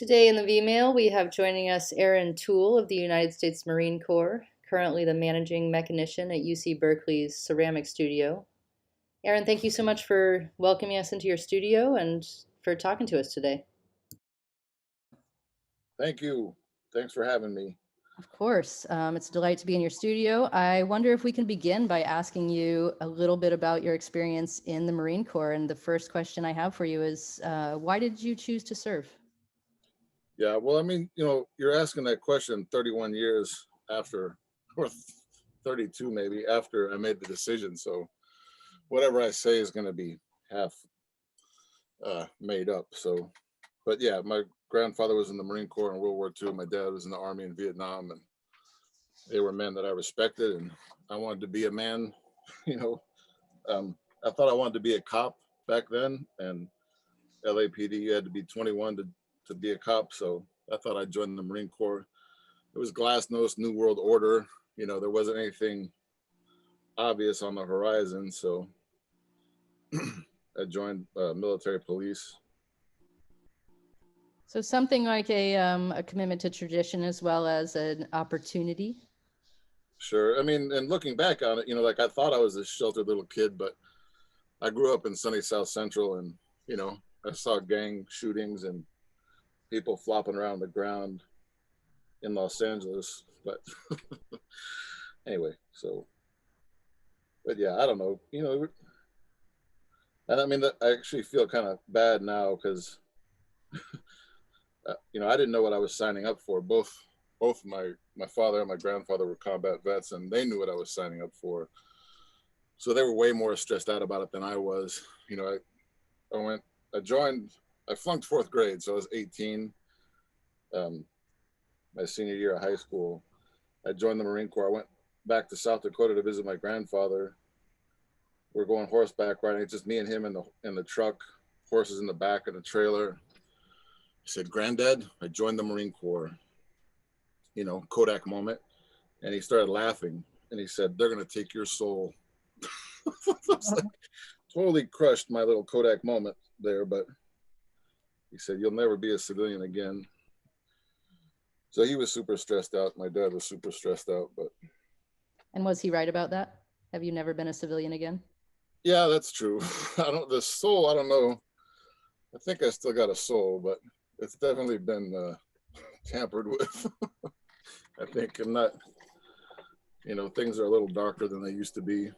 Today in the V-Mail, we have joining us Ehren Toole of the United States Marine Corps, currently the managing mechanician at UC Berkeley's ceramic studio. Ehren, thank you so much for welcoming us into your studio and for talking to us today. Thank you. Thanks for having me. Of course. It's a delight to be in your studio. I wonder if we can begin by asking you a little bit about your experience in the Marine Corps. And the first question I have for you is, why did you choose to serve? Yeah, well, I mean, you're asking that question 31 years after, or 32 maybe, after I made the decision. So whatever I say is going to be half made up. So, but yeah, my grandfather was in the Marine Corps in World War II. My dad was in the Army in Vietnam, and they were men that I respected, and I wanted to be a man. You know, I thought I wanted to be a cop back then, and LAPD, you had to be 21 to be a cop. So I thought I'd join the Marine Corps. It was glasnost, New World Order. There wasn't anything obvious on the horizon. So I joined military police. So something like a commitment to tradition as well as an opportunity. Sure. I mean, and looking back on it, like I thought I was a sheltered little kid, but I grew up in sunny South Central, and, I saw gang shootings and people flopping around the ground in Los Angeles. But anyway, but yeah, I don't know, and I mean, I actually feel kind of bad now because, I didn't know what I was signing up for. Both my father and my grandfather were combat vets, and they knew what I was signing up for. So they were way more stressed out about it than I was. I flunked fourth grade, so I was 18. My senior year of high school, I joined the Marine Corps. I went back to South Dakota to visit my grandfather. We're going horseback riding. It's just me and him in the truck, horses in the back of the trailer. He said, "Granddad, I joined the Marine Corps." Kodak moment. And he started laughing, and he said, "They're going to take your soul." Like, totally crushed my little Kodak moment there, but he said, "You'll never be a civilian again." So he was super stressed out. My dad was super stressed out, but. And was he right about that? Have you never been a civilian again? Yeah, that's true. The soul, I don't know. I think I still got a soul, but it's definitely been tampered with. I think I'm not, things are a little darker than they used to be.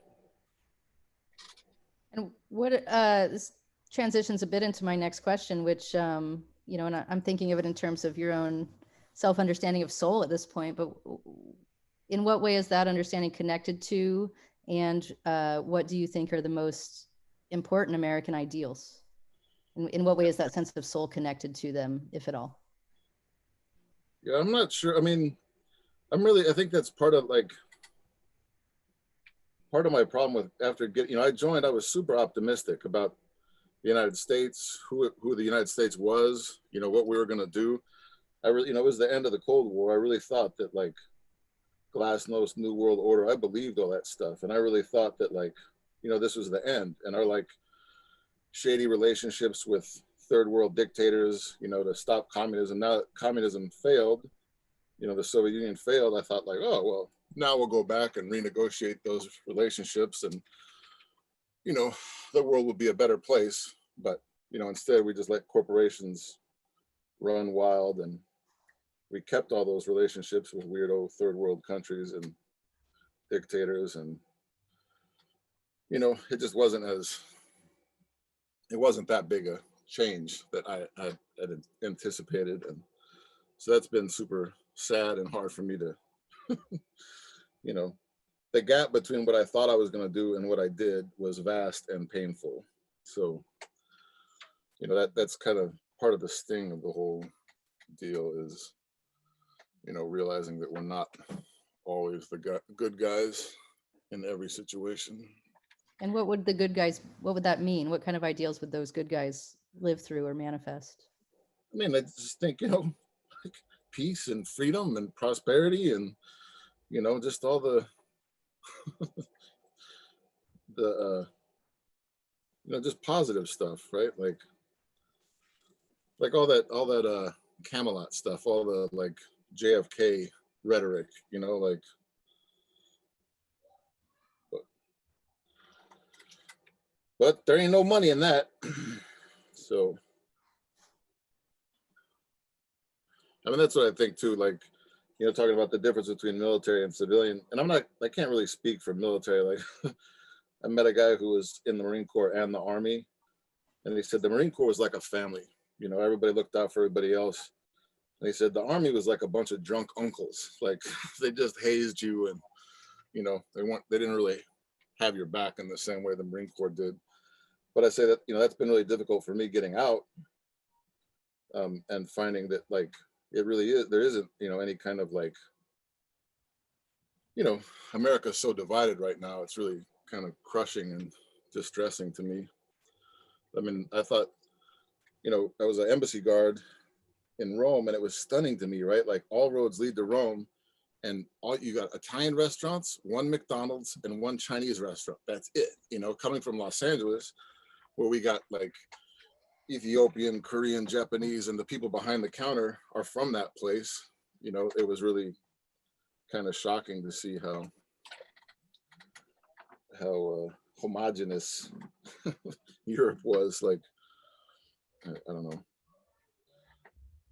And what this transitions a bit into my next question, which and I'm thinking of it in terms of your own self-understanding of soul at this point. But in what way is that understanding connected to, and what do you think are the most important American ideals? In what way is that sense of soul connected to them, if at all? Yeah, I'm not sure. I mean, I think that's part of my problem with after I joined, I was super optimistic about the United States, who the United States was, what we were going to do. I really, it was the end of the Cold War. I really thought that glasnost, New World Order, I believed all that stuff. And I really thought that this was the end. And our shady relationships with third world dictators, to stop communism. Now that communism failed, the Soviet Union failed, I thought oh, well, now we'll go back and renegotiate those relationships, and, the world will be a better place. But, instead we just let corporations run wild, and we kept all those relationships with weirdo third world countries and dictators. And, it just it wasn't that big a change that I had anticipated. And so that's been super sad and hard for me to, the gap between what I thought I was going to do and what I did was vast and painful. So, that's kind of part of the sting of the whole deal is, realizing that we're not always the good guys in every situation. And what would that mean? What kind of ideals would those good guys live through or manifest? I mean, I just think, peace and freedom and prosperity and, just all the, just positive stuff, right? Like all that Camelot stuff, all the like JFK rhetoric, you know, like, but there ain't no money in that. So, I mean, that's what I think too. Like, you know, talking about the difference between military and civilian. And I can't really speak for military. Like, I met a guy who was in the Marine Corps and the Army, and he said the Marine Corps was like a family. You know, everybody looked out for everybody else. And he said the Army was like a bunch of drunk uncles. Like, they just hazed you, and you know, they didn't really have your back in the same way the Marine Corps did. But I say that, you know, that's been really difficult for me getting out, and finding that like it really is, there isn't, you know, any kind of like, you know, America's so divided right now. It's really kind of crushing and distressing to me. I mean, I thought, you know, I was an embassy guard in Rome, and it was stunning to me, right? Like, all roads lead to Rome, and all you got Italian restaurants, one McDonald's, and one Chinese restaurant. That's it. You know, coming from Los Angeles, where we got like Ethiopian, Korean, Japanese, and the people behind the counter are from that place. You know, it was really kind of shocking to see how homogenous Europe was. Like, I don't know.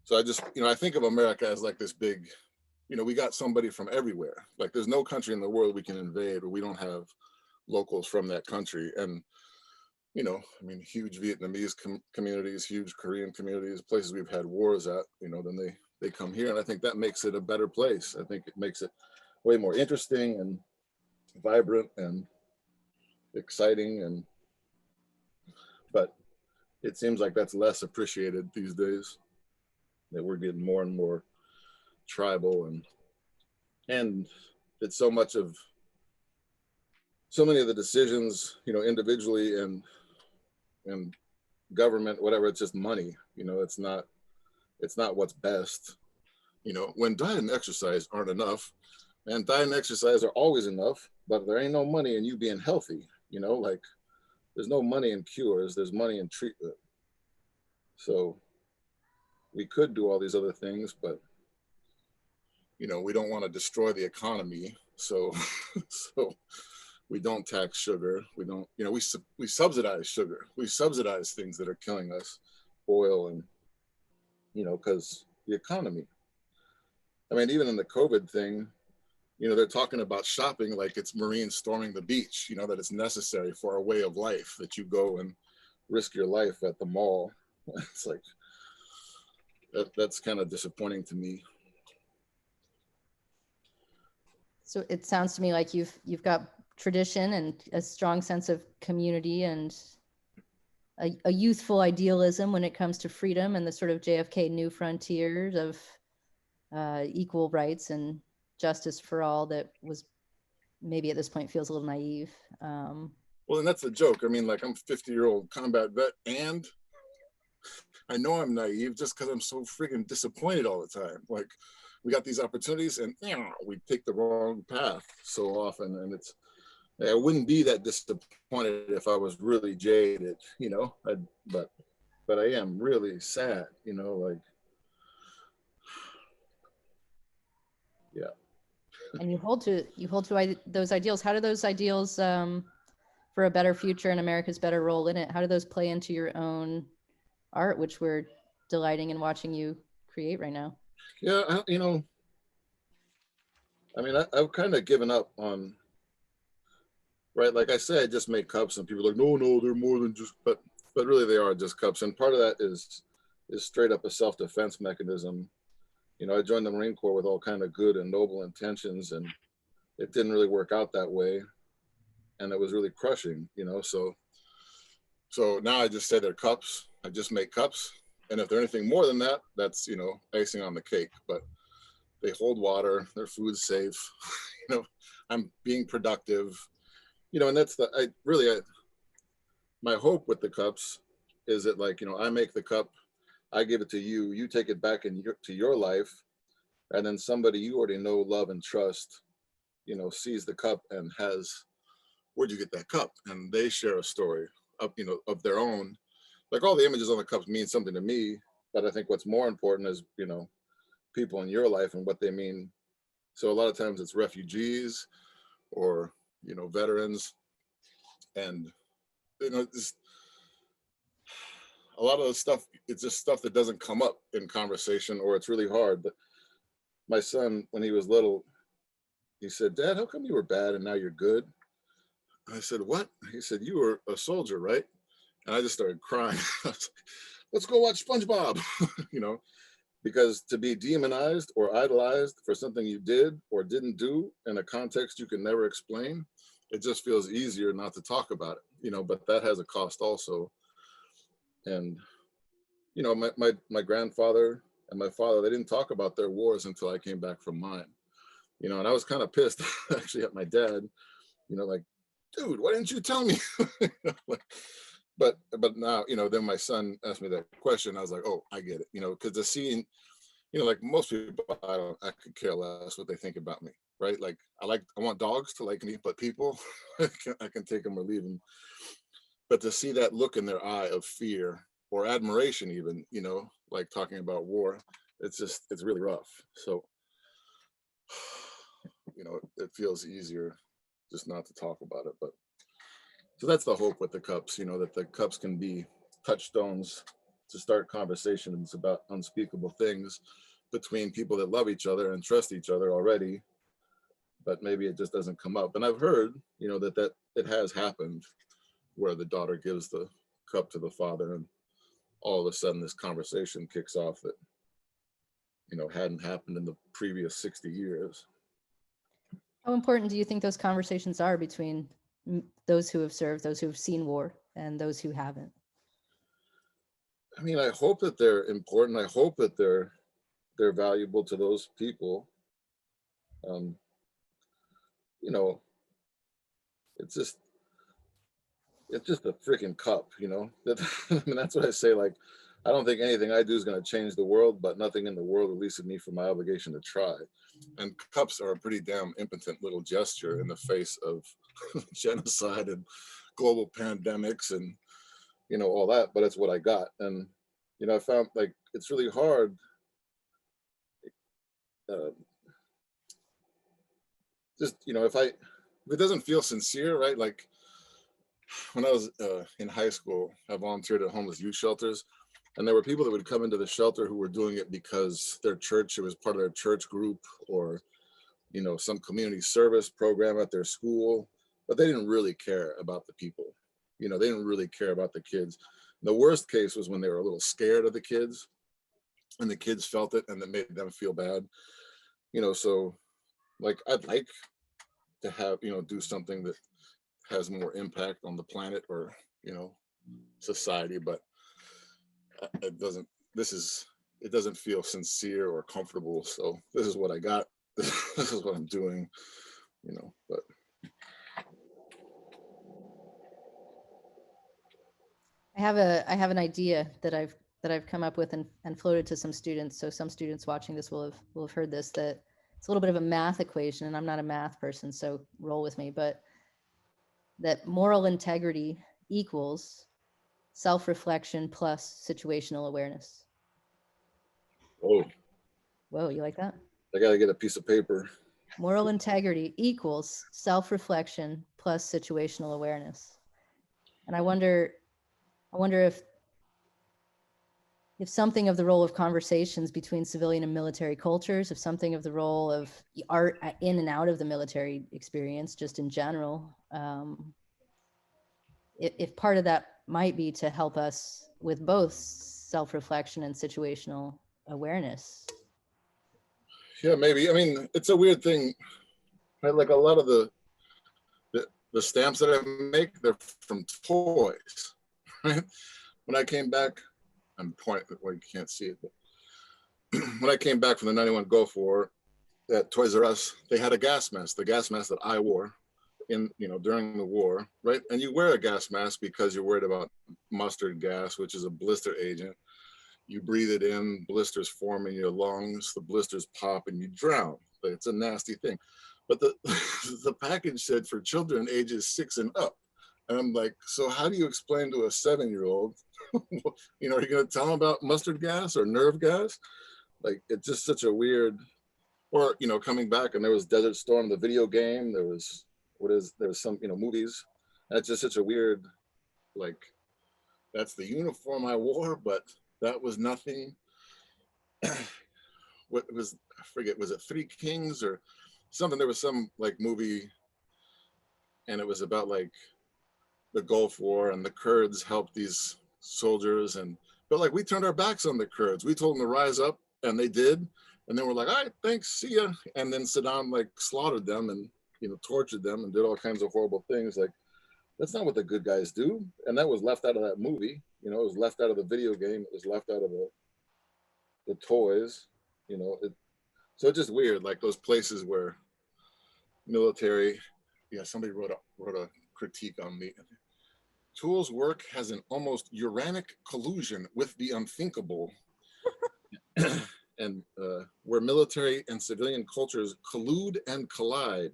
So I just, you know, I think of America as like this big, you know, we got somebody from everywhere. Like, there's no country in the world we can invade where we don't have locals from that country. And, you know, I mean, huge Vietnamese communities, huge Korean communities, places we've had wars at, you know, then they come here. And I think that makes it a better place. I think it makes it way more interesting and vibrant and exciting. And, but it seems like that's less appreciated these days, that we're getting more and more tribal, and it's so much of so many of the decisions, you know, individually and government, whatever, it's just money. You know, it's not what's best. You know, when diet and exercise aren't enough, and diet and exercise are always enough, but there ain't no money in you being healthy. You know, like, there's no money in cures, there's money in treatment. So we could do all these other things, but you know, we don't want to destroy the economy. So so we don't tax sugar. We don't, you know, we subsidize sugar. We subsidize things that are killing us, oil, and, you know, because the economy. I mean, even in the COVID thing, you know, they're talking about shopping like it's Marines storming the beach, you know, that it's necessary for a way of life, that you go and risk your life at the mall. It's like, that's kind of disappointing to me. So it sounds to me like you've got tradition and a strong sense of community and a youthful idealism when it comes to freedom and the sort of JFK new frontiers of equal rights and justice for all that was maybe at this point feels a little naive. Well, and that's the joke. I mean, like, I'm 50-year-old combat vet, and I know I'm naive just because I'm so freaking disappointed all the time. Like, we got these opportunities, and you know, we take the wrong path so often, and it's, I wouldn't be that disappointed if I was really jaded, you know. But I am really sad, you know. Like, yeah. And you hold to those ideals. How do those ideals for a better future and America's better role in it, how do those play into your own art, which we're delighting in watching you create right now? Yeah, you know, I mean, I've kind of given up on, right? Like I say, I just make cups, and people are like, no, they're more than just, but really they are just cups. And part of that is straight up a self-defense mechanism. You know, I joined the Marine Corps with all kind of good and noble intentions, and it didn't really work out that way. And it was really crushing, you know. So now I just say they're cups. I just make cups. And if they're anything more than that, that's, you know, icing on the cake. But they hold water, their food's safe, you know, I'm being productive, you know. And that's my hope with the cups is that, like, you know, I make the cup, I give it to you, you take it back to your life, and then somebody you already know, love, and trust, you know, sees the cup and has, where'd you get that cup? And they share a story of, you know, of their own. Like, all the images on the cups mean something to me, But I think what's more important is, people in your life and what they mean. So a lot of times it's refugees or, veterans, and, just a lot of the stuff, it's just stuff that doesn't come up in conversation, or it's really hard. But my son, when he was little, he said, "Dad, how come you were bad and now you're good?" I said, "What?" He said, "You were a soldier, right?" And I just started crying. I was like, let's go watch SpongeBob, because to be demonized or idolized for something you did or didn't do in a context you can never explain, it just feels easier not to talk about it, but that has a cost also. And, my grandfather and my father, they didn't talk about their wars until I came back from mine, and I was kind of pissed actually at my dad, like, dude, why didn't you tell me? Like, but now, then my son asked me that question. I was like, oh, I get it, because the scene, like most people, I could care less what they think about me, right? Like, I want dogs to like me, but people, I can take them or leave them. But to see that look in their eye of fear or admiration, even, like talking about war, it's really rough. So, it feels easier just not to talk about it. But so that's the hope with the cups, that the cups can be touchstones to start conversations about unspeakable things between people that love each other and trust each other already, but maybe it just doesn't come up. And I've heard, that it has happened where the daughter gives the cup to the father, and all of a sudden this conversation kicks off that, hadn't happened in the previous 60 years. How important do you think those conversations are between those who have served, those who have seen war, and those who haven't? I mean, I hope that they're important. I hope that they're valuable to those people. Um, you know, it's just a freaking cup, That, I mean, that's what I say. Like, I don't think anything I do is going to change the world, but nothing in the world releases me from my obligation to try. And cups are a pretty damn impotent little gesture in the face of genocide and global pandemics and, all that. But it's what I got. And, I found, like, it's really hard. Uh, just, if it doesn't feel sincere, right? Like, when I was in high school, I volunteered at homeless youth shelters, and there were people that would come into the shelter who were doing it because their church, it was part of their church group, or, some community service program at their school, but they didn't really care about the people. They didn't really care about the kids. The worst case was when they were a little scared of the kids, and the kids felt it, and it made them feel bad. So, like, I'd like to have, do something that has more impact on the planet or, society, but it doesn't, it doesn't feel sincere or comfortable. So this is what I got. This is what I'm doing, but. I have an idea that I've come up with and floated to some students. So some students watching this will have heard this, that it's a little bit of a math equation, and I'm not a math person, so roll with me, but that moral integrity equals self-reflection plus situational awareness. Oh, Whoa, you like that? I got to get a piece of paper. Moral integrity equals self-reflection plus situational awareness. And I wonder if something of the role of conversations between civilian and military cultures, if something of the role of art in and out of the military experience, just in general, if part of that might be to help us with both self-reflection and situational awareness. Yeah, maybe. I mean, it's a weird thing. Like, a lot of the stamps that I make, they're from toys, right? When I came back, I'm pointing, well, you can't see it, but when I came back from the 91 Gulf War at Toys R Us, they had a gas mask, the gas mask that I wore during the war, right? And you wear a gas mask because you're worried about mustard gas, which is a blister agent. You breathe it in, blisters form in your lungs, the blisters pop, and you drown. It's a nasty thing. But the the package said for children ages 6 and up. And I'm like, so how do you explain to a 7-year-old, you know, are you going to tell them about mustard gas or nerve gas? Like, it's just such a weird, or, you know, coming back and there was Desert Storm, the video game, there was, there was some, you know, movies. And it's just such a weird, like, that's the uniform I wore, but that was nothing. What was, I forget, was it Three Kings or something? There was some like movie and it was about like the Gulf War and the Kurds helped these soldiers. And, but like we turned our backs on the Kurds. We told them to rise up and they did. And then we're like, all right, thanks, see ya. And then Saddam like slaughtered them and, you know, tortured them and did all kinds of horrible things. Like, that's not what the good guys do. And that was left out of that movie. You know, it was left out of the video game. It was left out of the toys, you know. So it's just weird, like those places where military, yeah, somebody wrote a critique on me. Tool's work has an almost uranic collusion with the unthinkable. And where military and civilian cultures collude and collide.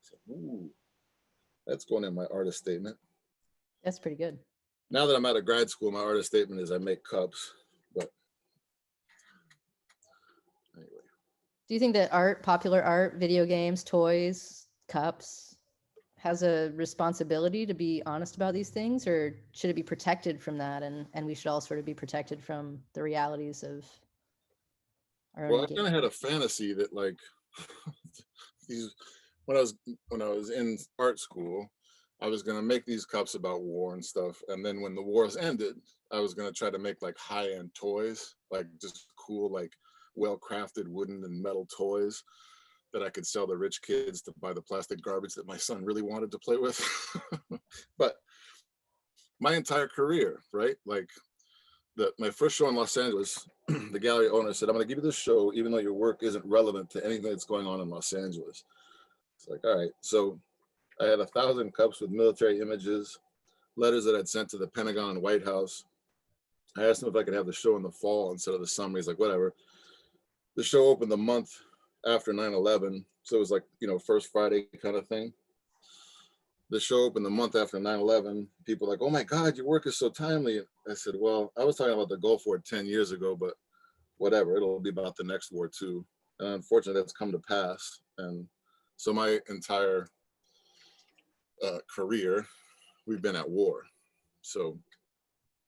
So, ooh, that's going in my artist statement. That's pretty good. Now that I'm out of grad school, my artist statement is I make cups. But anyway. Do you think that art, popular art, video games, toys, cups, has a responsibility to be honest about these things, or should it be protected from that, and we should all sort of be protected from the realities of our own Well, I kind engagement? of had a fantasy that like these when I was in art school, I was gonna make these cups about war and stuff, and then when the wars ended, I was gonna try to make like high-end toys, like just cool, like well-crafted wooden and metal toys that I could sell the rich kids to buy the plastic garbage that my son really wanted to play with. But my entire career, right? Like my first show in Los Angeles, the gallery owner said, I'm going to give you this show, even though your work isn't relevant to anything that's going on in Los Angeles. It's like, all right. So I had 1,000 cups with military images, letters that I'd sent to the Pentagon and White House. I asked him if I could have the show in the fall instead of the summer. He's like, whatever. The show opened the month after 9/11. So it was like, you know, first Friday kind of thing. The show opened the month after 9/11. People were like, oh my God, your work is so timely. I said, well, I was talking about the Gulf War 10 years ago, but whatever, it'll be about the next war too. And unfortunately, that's come to pass. And so my entire career, we've been at war. So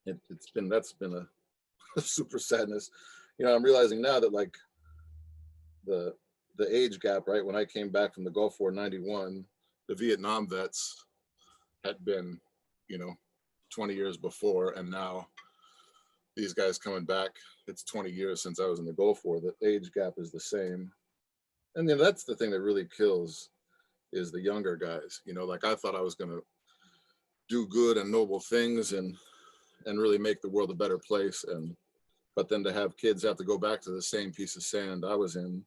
that's been a super sadness. You know, I'm realizing now that like the age gap, right? When I came back from the Gulf War in 91, the Vietnam vets had been, you know, 20 years before, and now these guys coming back, it's 20 years since I was in the Gulf War. The age gap is the same. And then that's the thing that really kills is the younger guys. You know, like I thought I was going to do good and noble things and really make the world a better place. And but then to have kids have to go back to the same piece of sand I was in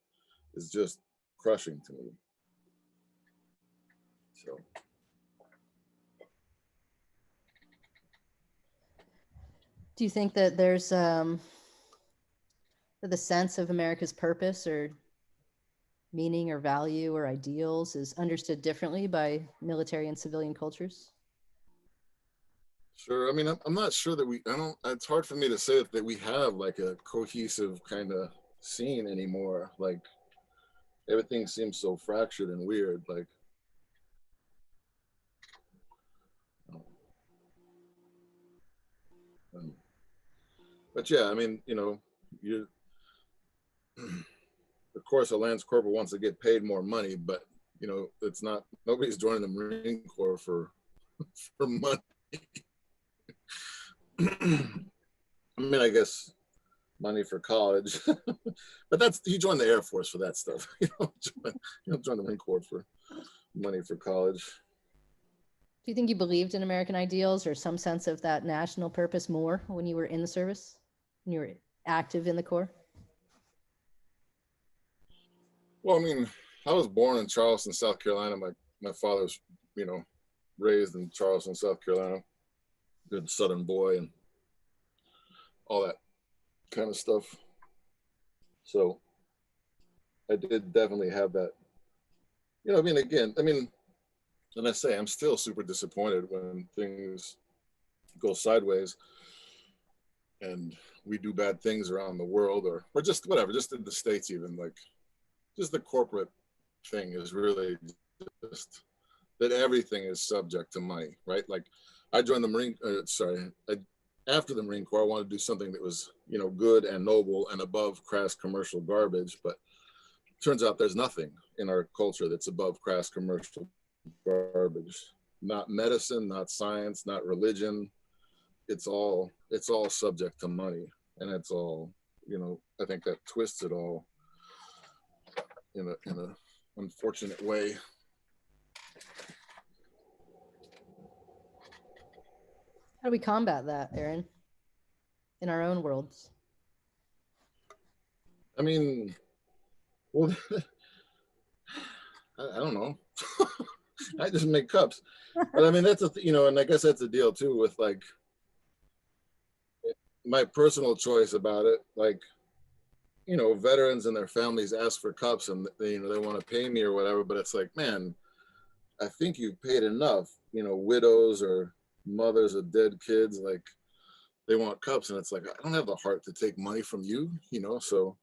is just crushing to me. So Do you think that there's the sense of America's purpose or meaning or value or ideals is understood differently by military and civilian cultures? sure. I mean, I'm not sure that it's hard for me to say that we have like a cohesive kind of scene anymore. Like everything seems so fractured and weird. Like, um, but yeah, I mean, you know, you, of course, a Lance Corporal wants to get paid more money, but you know, it's not, nobody's joining the Marine Corps for money. I mean, I guess money for college, but you join the Air Force for that stuff. You don't join the Marine Corps for money for college. Do you think you believed in American ideals or some sense of that national purpose more when you were in the service, when you were active in the Corps? Well, I mean, I was born in Charleston, South Carolina. My father was, you know, raised in Charleston, South Carolina. Good Southern boy and all that kind of stuff. So I did definitely have that. You know, I mean, again, I mean, And I say, I'm still super disappointed when things go sideways and we do bad things around the world, or just whatever, just in the States, even like just the corporate thing is really just that everything is subject to money, right? Like I joined the after the Marine Corps, I wanted to do something that was, good and noble and above crass commercial garbage. But turns out there's nothing in our culture that's above crass commercial garbage. Not medicine, not science, not religion. It's all subject to money, and it's all, I think that twists it all in a unfortunate way. How do we combat that, Ehren, in our own worlds? I mean, well, I don't know. I just make cups, but I mean that's and I guess that's the deal too with like my personal choice about it. Like, veterans and their families ask for cups, and they want to pay me or whatever. But it's like, man, I think you've paid enough. Widows or mothers of dead kids, like they want cups, and it's like I don't have the heart to take money from you. So,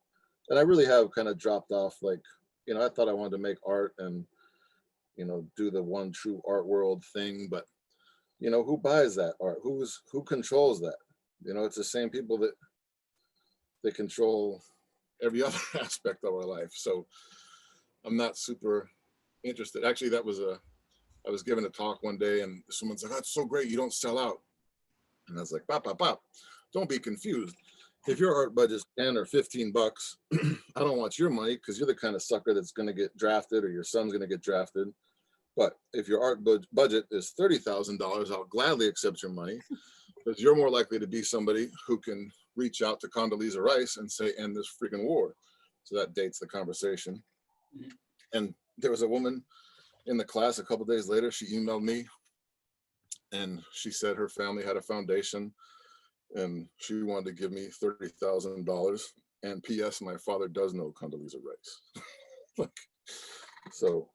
and I really have kind of dropped off. Like, I thought I wanted to make art and do the one true art world thing, but who buys that art? Who controls that? It's the same people that control every other aspect of our life. So I'm not super interested. Actually, I was given a talk one day, and someone's like, "That's so great, you don't sell out." And I was like, "Pop, pop, pop! Don't be confused. If your art budget's 10 or 15 bucks, I don't want your money because you're the kind of sucker that's going to get drafted or your son's going to get drafted. But if your art budget is $30,000, I'll gladly accept your money because you're more likely to be somebody who can reach out to Condoleezza Rice and say, end this freaking war." So that dates the conversation. And there was a woman in the class a couple of days later, she emailed me and she said her family had a foundation and she wanted to give me $30,000. And P.S. my father does know Condoleezza Rice. Like, so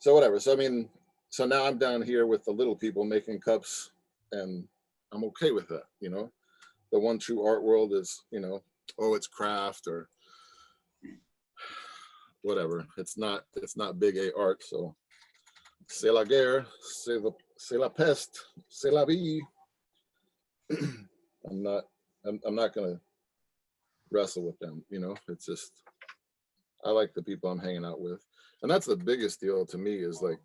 whatever. So I mean, so now I'm down here with the little people making cups, and I'm okay with that. The one true art world is, it's craft or whatever. It's not big A art. So c'est la guerre, c'est la peste, c'est la vie. I'm not gonna wrestle with them. It's just I like the people I'm hanging out with, and that's the biggest deal to me is like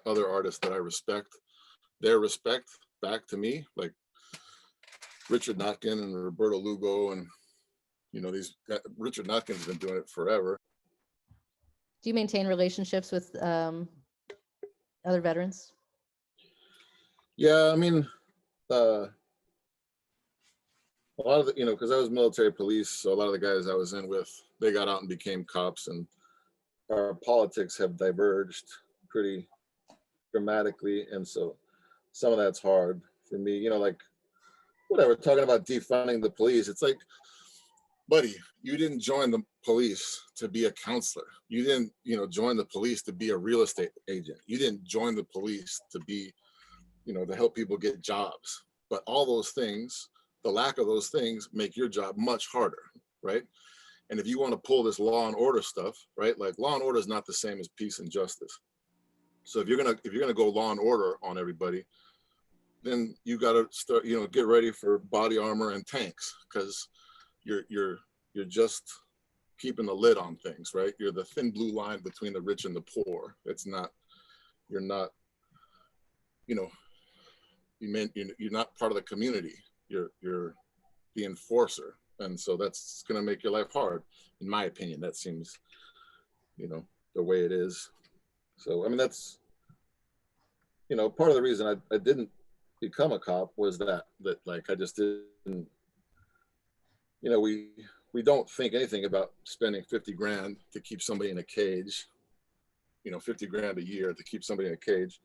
other artists that I respect, their respect back to me, like Richard Notkin and Roberto Lugo, and Richard Notkin's been doing it forever. Do you maintain relationships with other veterans? Yeah, I mean, a lot of the, because I was military police, so a lot of the guys I was in with, they got out and became cops, and our politics have diverged pretty dramatically, and so some of that's hard for me. Like whatever, talking about defunding the police, it's like, buddy, you didn't join the police to be a counselor. You didn't, join the police to be a real estate agent. You didn't join the police to be, to help people get jobs. But all those things, the lack of those things make your job much harder, right? And if you want to pull this law and order stuff, right? Like law and order is not the same as peace and justice. So if you're gonna go law and order on everybody, then you got to start, get ready for body armor and tanks, because you're just keeping the lid on things, right? You're the thin blue line between the rich and the poor. You're not, you're not part of the community. You're the enforcer, and so that's going to make your life hard, in my opinion. That seems, the way it is. So I mean, that's, part of the reason I didn't become a cop was that like I just didn't, we don't think anything about spending 50 grand to keep somebody in a cage, 50 grand a year to keep somebody in a cage.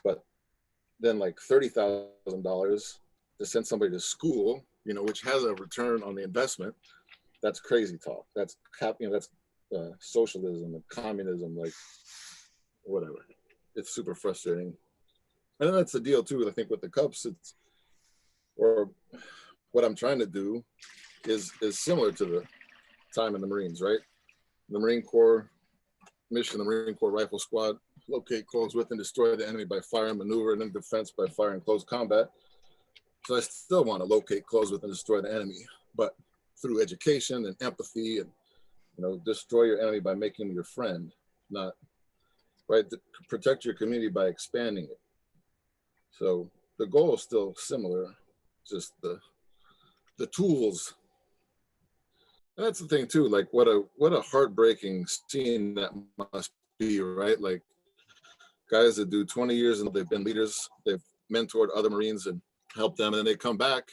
But then like $30,000 to send somebody to school, which has a return on the investment, that's crazy talk. That's socialism and communism, like whatever. it's super frustrating. And that's the deal too. I think with the Cubs, it's, or what I'm trying to do is similar to the time in the Marines, right? The Marine Corps mission, the Marine Corps Rifle Squad, locate, close with, and destroy the enemy by fire and maneuver, and then defense by fire and close combat. So I still want to locate, close with, and destroy the enemy, but through education and empathy, and destroy your enemy by making him your friend, not right. Protect your community by expanding it. So the goal is still similar, just the tools. And that's the thing too. Like what a heartbreaking scene that must be, right? Like guys that do 20 years and they've been leaders, they've mentored other Marines and helped them, and then they come back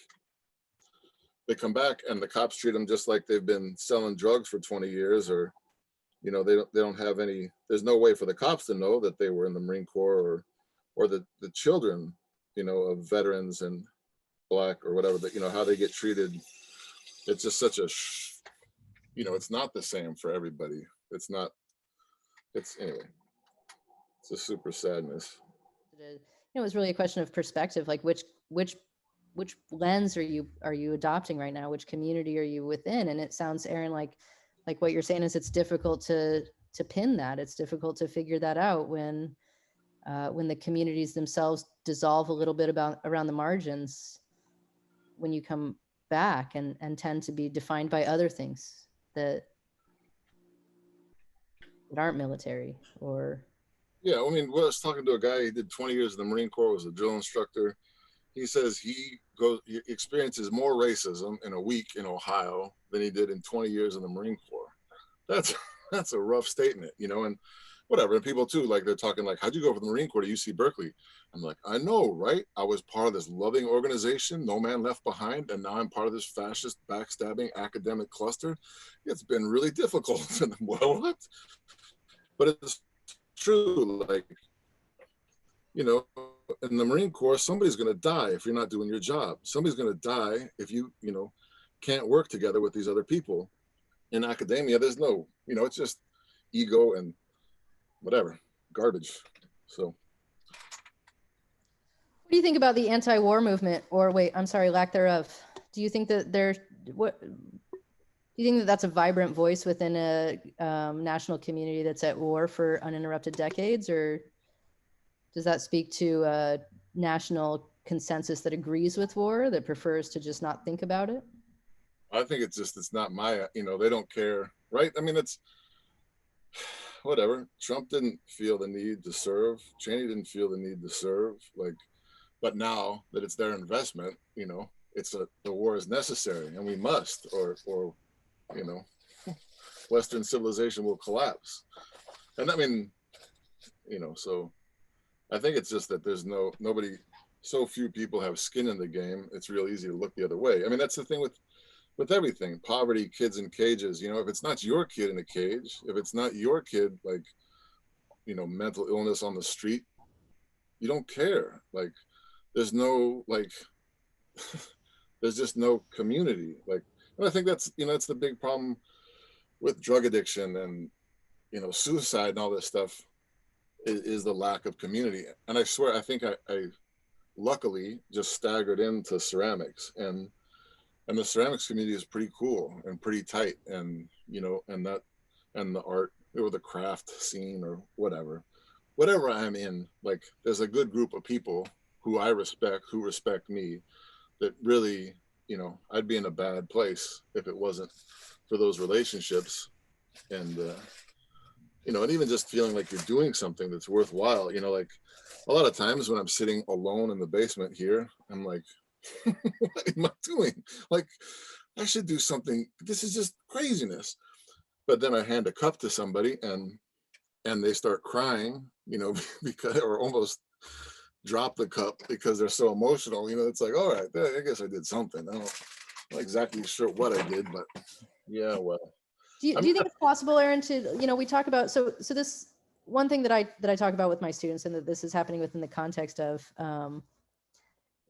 and the cops treat them just like they've been selling drugs for 20 years, or they don't have any, there's no way for the cops to know that they were in the Marine Corps, or the children of veterans and Black or whatever, that how they get treated. It's just such a it's not the same for everybody. It's not, it's anyway, it's a super sadness. It was really a question of perspective, like which lens are you adopting right now? Which community are you within? And it sounds, Ehren, like what you're saying is it's difficult to pin that. It's difficult to figure that out when the communities themselves dissolve a little bit around the margins when you come back, and tend to be defined by other things that aren't military. Or yeah, I mean, I was talking to a guy, he did 20 years in the Marine Corps, was a drill instructor. He says he experiences more racism in a week in Ohio than he did in 20 years in the Marine Corps. That's a rough statement, and whatever. And people too, like they're talking like, how'd you go from the Marine Corps to UC Berkeley? I'm like, I know, right? I was part of this loving organization, no man left behind, and now I'm part of this fascist, backstabbing academic cluster. It's been really difficult. Well, what? But it's true, like, in the Marine Corps, somebody's going to die if you're not doing your job. Somebody's going to die if you can't work together with these other people. In academia, there's no, it's just ego and whatever, garbage. So what do you think about the anti-war movement, or lack thereof? Do you think that do you think that that's a vibrant voice within a national community that's at war for uninterrupted decades, or does that speak to a national consensus that agrees with war, that prefers to just not think about it? I think it's not my, they don't care, right? I mean, it's whatever. Trump didn't feel the need to serve. Cheney didn't feel the need to serve. Like, but now that it's their investment, the war is necessary, and we must, or Western civilization will collapse. And I mean, so I think it's just that there's nobody, so few people have skin in the game. It's real easy to look the other way. I mean, that's the thing with everything, poverty, kids in cages. If it's not your kid in a cage, if it's not your kid, like, mental illness on the street, you don't care. Like, there's no, like, there's just no community. Like, and I think that's, that's the big problem with drug addiction and, suicide and all this stuff is the lack of community. And I swear, I think I luckily just staggered into ceramics, and the ceramics community is pretty cool and pretty tight, and and the art or the craft scene or whatever I'm in, like, there's a good group of people who I respect, who respect me, that really, I'd be in a bad place if it wasn't for those relationships. And and even just feeling like you're doing something that's worthwhile, like a lot of times when I'm sitting alone in the basement here, I'm like, what am I doing? Like, I should do something. This is just craziness. But then I hand a cup to somebody and they start crying, because, or almost drop the cup because they're so emotional. It's like, all right, I guess I did something. I'm not exactly sure what I did, but yeah, well. Do you think it's possible, Ehren, to, we talk about, so this one thing that I talk about with my students, and that this is happening within the context of,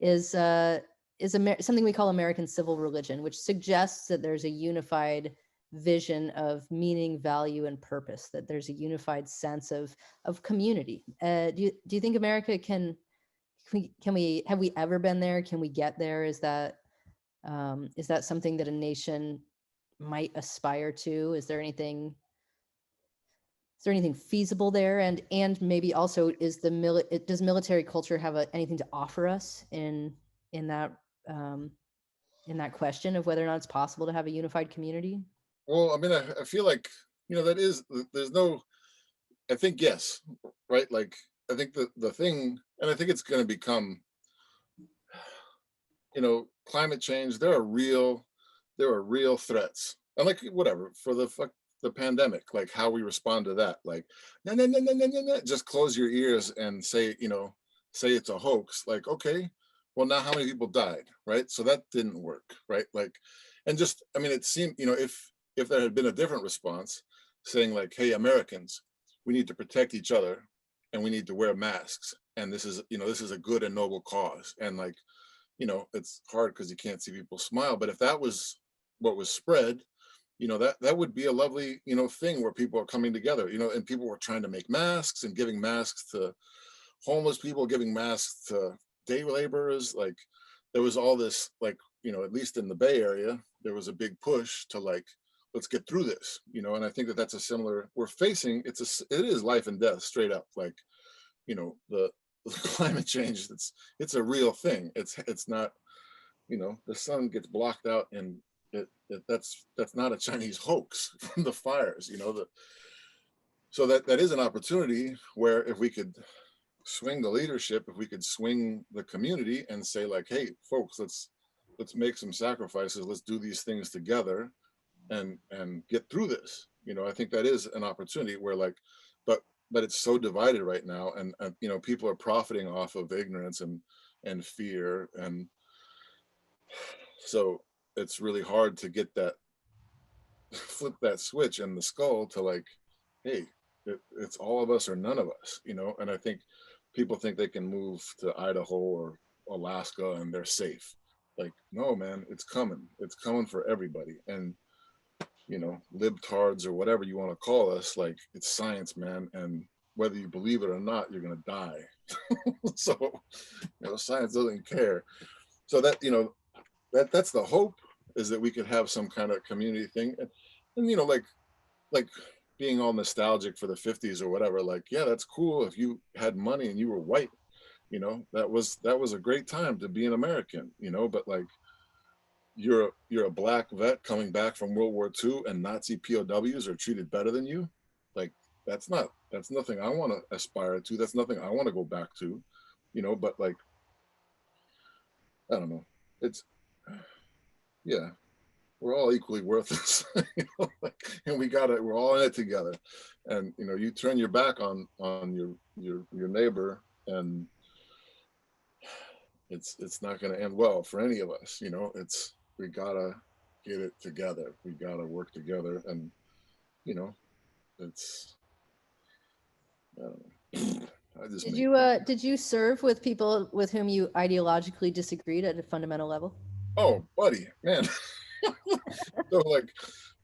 is something we call American civil religion, which suggests that there's a unified vision of meaning, value, and purpose, that there's a unified sense of community. Do you think America have we ever been there? Can we get there? Is that something that a nation might aspire to? Is there anything feasible there? And maybe also, does military culture have anything to offer us in that um, in that question of whether or not it's possible to have a unified community? Well, I mean, I feel like, that is, there's no, I think, yes, right? Like, I think the thing, and I think it's going to become, climate change, there are real threats. And like, whatever, for the pandemic, like how we respond to that, like, no, no, no, no, no, no, no, just close your ears and say it's a hoax. Like, okay, well, now how many people died, right? So that didn't work, right? Like, and just, I mean, it seemed, if there had been a different response, saying like, hey, Americans, we need to protect each other and we need to wear masks. And this is a good and noble cause. And like, it's hard because you can't see people smile. But if that was what was spread, that would be a lovely, thing where people are coming together, and people were trying to make masks and giving masks to homeless people, giving masks to day laborers. Like, there was all this, like, at least in the Bay Area, there was a big push to like, let's get through this, and I think that that's a similar, we're facing, it is life and death straight up. Like, the climate change, it's a real thing. It's not, the sun gets blocked out, and that's not a Chinese hoax from the fires, so that is an opportunity where if we could swing the leadership, if we could swing the community and say like, hey folks, let's make some sacrifices, let's do these things together and get through this. I think that is an opportunity where like, but it's so divided right now, and people are profiting off of ignorance and fear, and so it's really hard to get that, flip that switch in the skull to like, hey, it's all of us or none of us, and I think people think they can move to Idaho or Alaska and they're safe. Like, no man, it's coming for everybody. And libtards or whatever you want to call us, like, it's science, man, and whether you believe it or not, you're going to die. So science doesn't care. So that, that's the hope, is that we could have some kind of community thing. And like being all nostalgic for the 50s or whatever, like, yeah, that's cool if you had money and you were white, that was a great time to be an American, but like, you're a black vet coming back from World War II and Nazi POWs are treated better than you. Like, that's nothing I want to aspire to. That's nothing I want to go back to, but like, I don't know. It's, yeah, we're all equally worthless, and we're all in it together. And, you turn your back on your neighbor, and it's not going to end well for any of us. We gotta get it together. We gotta work together, and it's, I don't know. I just Did you serve with people with whom you ideologically disagreed at a fundamental level? Oh, buddy, man. So like,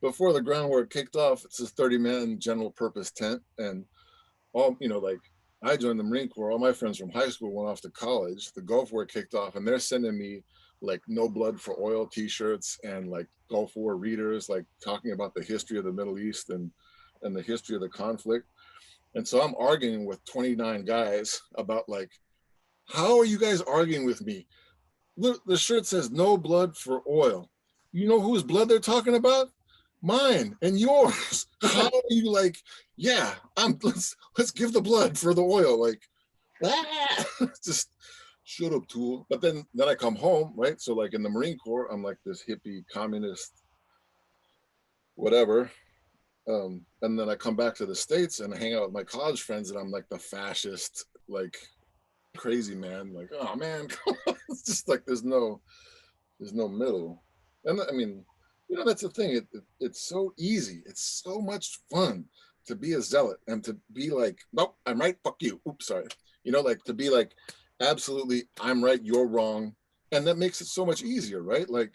before the groundwork kicked off, it's this 30-man general purpose tent, and all, like, I joined the Marine Corps. All my friends from high school went off to college. The Gulf War kicked off, and they're sending me like no blood for oil t-shirts and like Gulf War readers, like talking about the history of the Middle East and the history of the conflict. And so I'm arguing with 29 guys about like, how are you guys arguing with me? Look, the shirt says no blood for oil. You know whose blood they're talking about? Mine and yours. How are you like, yeah, let's give the blood for the oil. Like, just shut up, tool. But then I come home, right? So like in the Marine Corps, I'm like this hippie communist, whatever. And then I come back to the States and I hang out with my college friends, and I'm like the fascist, like crazy man. Like, oh man, it's just like there's no middle. And I mean, that's the thing. It's so easy. It's so much fun to be a zealot and to be like, nope, I'm right, fuck you. Oops, sorry. Like to be like, absolutely, I'm right, you're wrong. And that makes it so much easier, right? Like,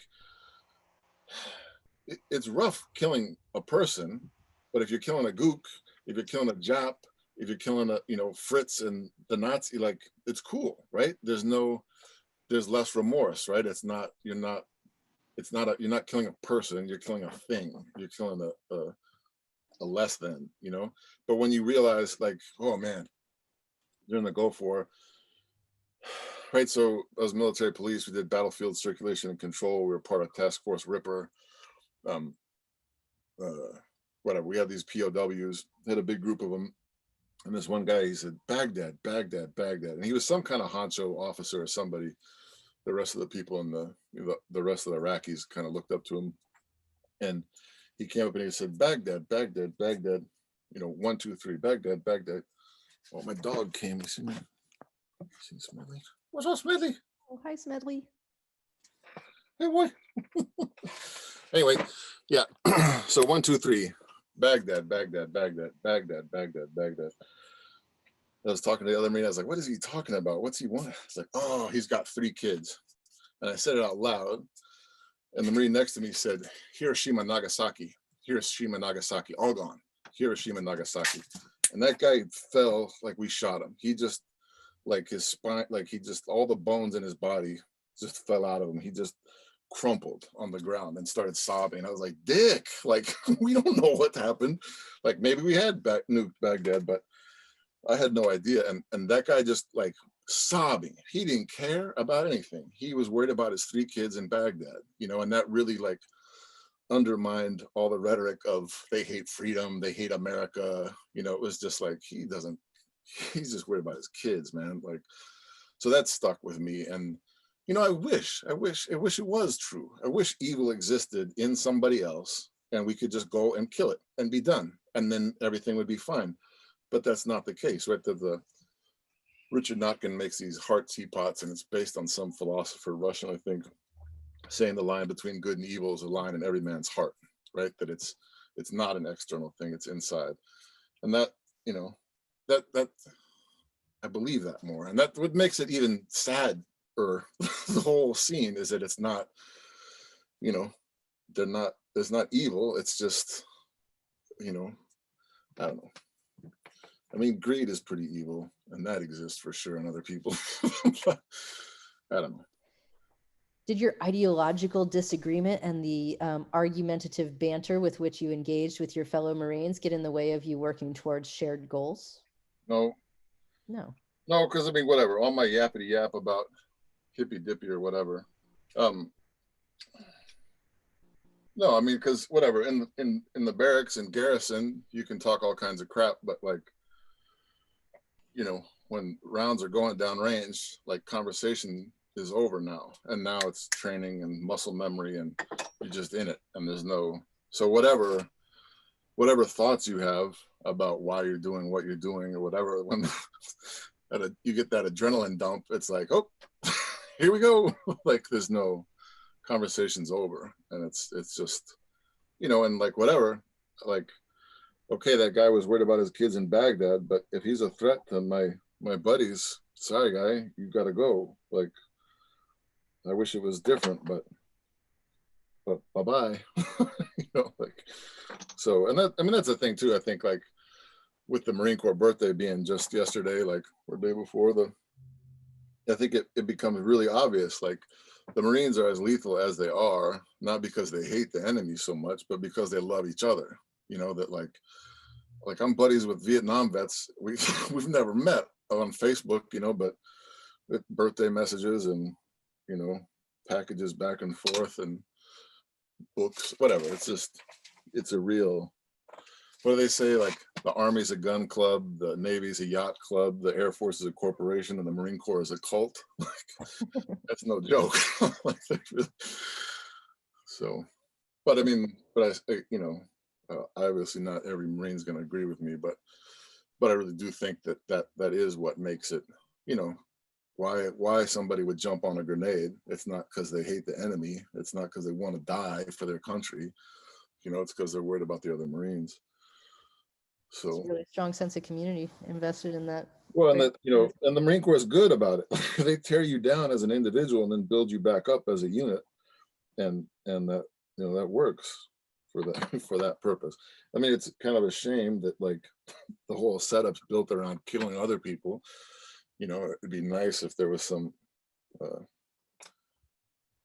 it's rough killing a person, but if you're killing a gook, if you're killing a Jap, if you're killing a, you know, Fritz and the Nazi, like, it's cool, right? There's less remorse, right? You're not killing a person, you're killing a thing, you're killing a less than, you know. But when you realize, like, oh man, during the Gulf War, right? So I was military police. We did battlefield circulation and control. We were part of Task Force Ripper. Um, Whatever. We had these POWs. Had a big group of them. And this one guy, he said, Baghdad, Baghdad, Baghdad. And he was some kind of honcho officer or somebody. The rest of the people in the rest of the Iraqis kind of looked up to him. And he came up and he said, Baghdad, Baghdad, Baghdad. You know, 1, 2, 3, Baghdad, Baghdad. Oh, my dog came. You see me? See Smedley? What's up, Smedley? Oh, hi, Smedley. Hey, boy. Anyway, yeah. So 1, 2, 3, Baghdad, Baghdad, Baghdad, Baghdad, Baghdad, Baghdad. I was talking to the other Marine. I was like, what is he talking about? What's he want? It's like, oh, he's got 3 kids. And I said it out loud. And the Marine next to me said, Hiroshima, Nagasaki, Hiroshima, Nagasaki, all gone. Hiroshima, Nagasaki. And that guy fell like we shot him. He just, like his spine, like he just, all the bones in his body just fell out of him. He just crumpled on the ground and started sobbing. I was like, Dick, like, we don't know what happened. Like, maybe we had nuked Baghdad, but I had no idea. And that guy just, like, sobbing. He didn't care about anything. He was worried about his 3 kids in Baghdad, you know, and that really, like, undermined all the rhetoric of they hate freedom, they hate America. You know, it was just like, he's just worried about his kids, man. Like, so that stuck with me. And, you know, I wish it was true. I wish evil existed in somebody else and we could just go and kill it and be done. And then everything would be fine. But that's not the case, right? The Richard Notkin makes these heart teapots, and it's based on some philosopher, Russian, I think, saying the line between good and evil is a line in every man's heart, right? That it's not an external thing, it's inside. And that, you know, that I believe that more. And that what makes it even sadder, the whole scene, is that it's not, you know, there's not evil, it's just, you know, I don't know. I mean, greed is pretty evil, and that exists for sure in other people. But I don't know. Did your ideological disagreement and the argumentative banter with which you engaged with your fellow Marines get in the way of you working towards shared goals? No, because I mean, whatever, all my yappity yap about hippy dippy or whatever. No, I mean, because whatever, in the barracks and garrison, you can talk all kinds of crap, but, like, you know, when rounds are going down range, like, conversation is over now, and now it's training and muscle memory, and you're just in it, and there's no, so whatever thoughts you have about why you're doing what you're doing or whatever, when you get that adrenaline dump, it's like, oh, here we go. Like, there's no, conversation's over, and it's just, you know, and like, whatever, like, okay, that guy was worried about his kids in Baghdad, but if he's a threat to my buddies, sorry guy, you gotta go. Like, I wish it was different, but bye-bye. You know, like, so, and that, I mean, that's the thing too, I think, like, with the Marine Corps birthday being just yesterday, like, or day before, I think it becomes really obvious, like, the Marines are as lethal as they are, not because they hate the enemy so much, but because they love each other. You know, that like I'm buddies with Vietnam vets. We've never met on Facebook, you know, but with birthday messages and, you know, packages back and forth and books, whatever. It's just, it's a real, what do they say? Like, the Army's a gun club, the Navy's a yacht club, the Air Force is a corporation, and the Marine Corps is a cult. Like, that's no joke. Like, so, but I mean, but I, you know, obviously not every Marine's going to agree with me, but I really do think that is what makes it, you know, why somebody would jump on a grenade. It's not because they hate the enemy. It's not because they want to die for their country. You know, it's because they're worried about the other Marines. So, it's a really strong sense of community invested in that. well, and that, you know, and the Marine Corps is good about it. They tear you down as an individual and then build you back up as a unit, and that, you know, that works. for that for that purpose. I mean, it's kind of a shame that like the whole setup's built around killing other people. You know, it'd be nice if there was some, uh,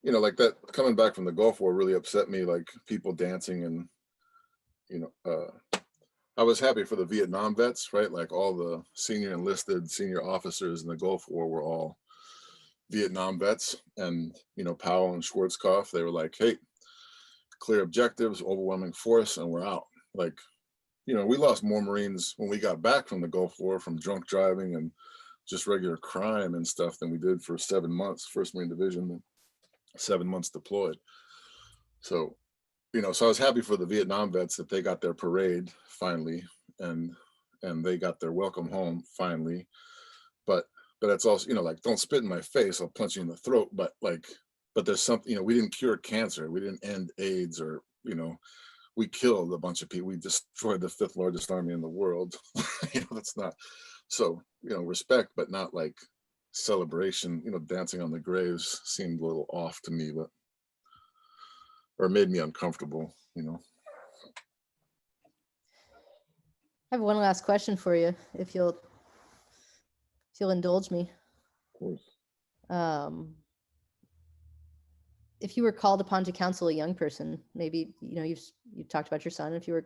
you know, like that coming back from the Gulf War really upset me. Like people dancing and you know, I was happy for the Vietnam vets, right? Like all the senior enlisted senior officers in the Gulf War were all Vietnam vets, and you know, Powell and Schwarzkopf, they were like, "Hey, clear objectives, overwhelming force, and we're out." Like, you know, we lost more Marines when we got back from the Gulf War from drunk driving and just regular crime and stuff than we did for 7 months, First Marine Division, 7 months deployed. So, you know, so I was happy for the Vietnam vets that they got their parade finally, and they got their welcome home finally. But it's also, you know, like, don't spit in my face, I'll punch you in the throat. But like, but there's something, you know, we didn't cure cancer, we didn't end AIDS, or, you know, we killed a bunch of people, we destroyed the fifth largest army in the world. You know, that's not, so, you know, respect, but not like celebration. You know, dancing on the graves seemed a little off to me, but, or made me uncomfortable, you know. I have one last question for you, if you'll indulge me. Of course. If you were called upon to counsel a young person, maybe, you know, you've talked about your son. If you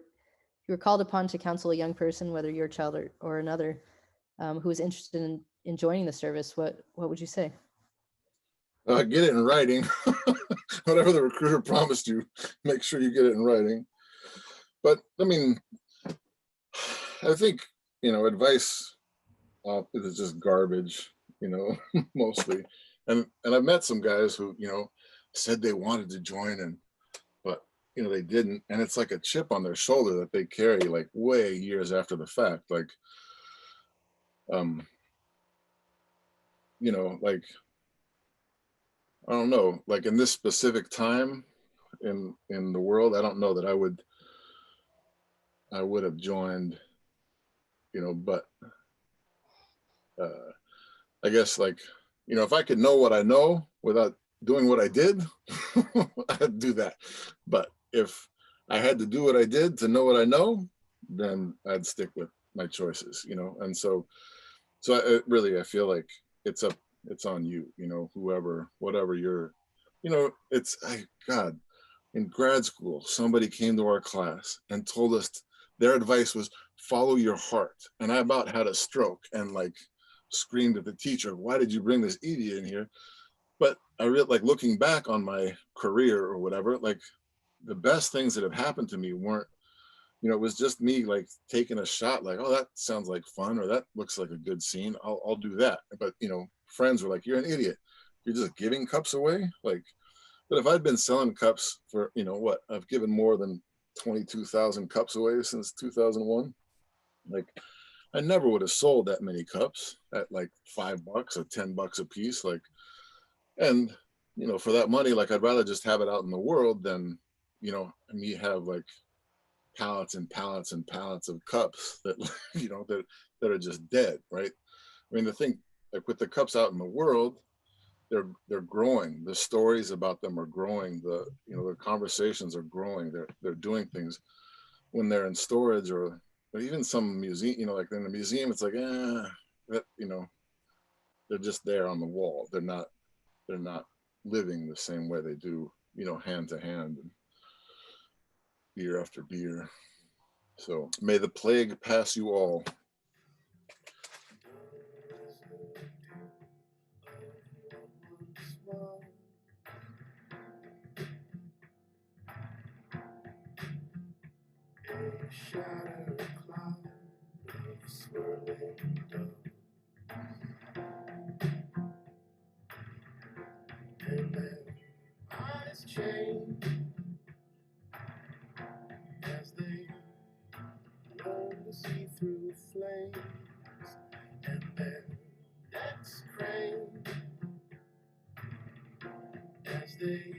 were called upon to counsel a young person, whether your child or another, who is interested in joining the service, what would you say? Get it in writing. Whatever the recruiter promised you, make sure you get it in writing. But I mean, I think, you know, advice is just garbage, you know, mostly. And I've met some guys who, you know, said they wanted to join, and but you know, they didn't, and it's like a chip on their shoulder that they carry like way years after the fact. Like, you know, like, I don't know, like in this specific time in the world, I don't know that I would have joined, you know. But I guess, like, you know, if I could know what I know without doing what I did, I'd do that. But if I had to do what I did to know what I know, then I'd stick with my choices, you know. And so really, I feel like it's on you, you know, whoever, whatever you're, you know. God, in grad school, somebody came to our class and told us their advice was follow your heart. And I about had a stroke and like screamed at the teacher, "Why did you bring this idiot in here?" But I really, like, looking back on my career or whatever, like the best things that have happened to me weren't, you know, it was just me like taking a shot, like, oh, that sounds like fun, or that looks like a good scene, I'll do that. But you know, friends were like, "You're an idiot, you're just giving cups away." Like, but if I'd been selling cups for, you know what, I've given more than 22,000 cups away since 2001. Like, I never would have sold that many cups at like $5 or $10 a piece. Like, and you know, for that money, like, I'd rather just have it out in the world than, you know, me have like pallets and pallets and pallets of cups that you know, that are just dead, right? I mean, the thing, like with the cups out in the world, they're growing. The stories about them are growing. The, you know, the conversations are growing. They're doing things. When they're in storage, or even some museum, you know, like in a museum, it's like, that, you know, they're just there on the wall. They're not living the same way they do, you know, hand to hand and beer after beer. So may the plague pass you all. Shadow cloud of swirling dove, and their eyes change as they learn to see through flames, and their necks crane as they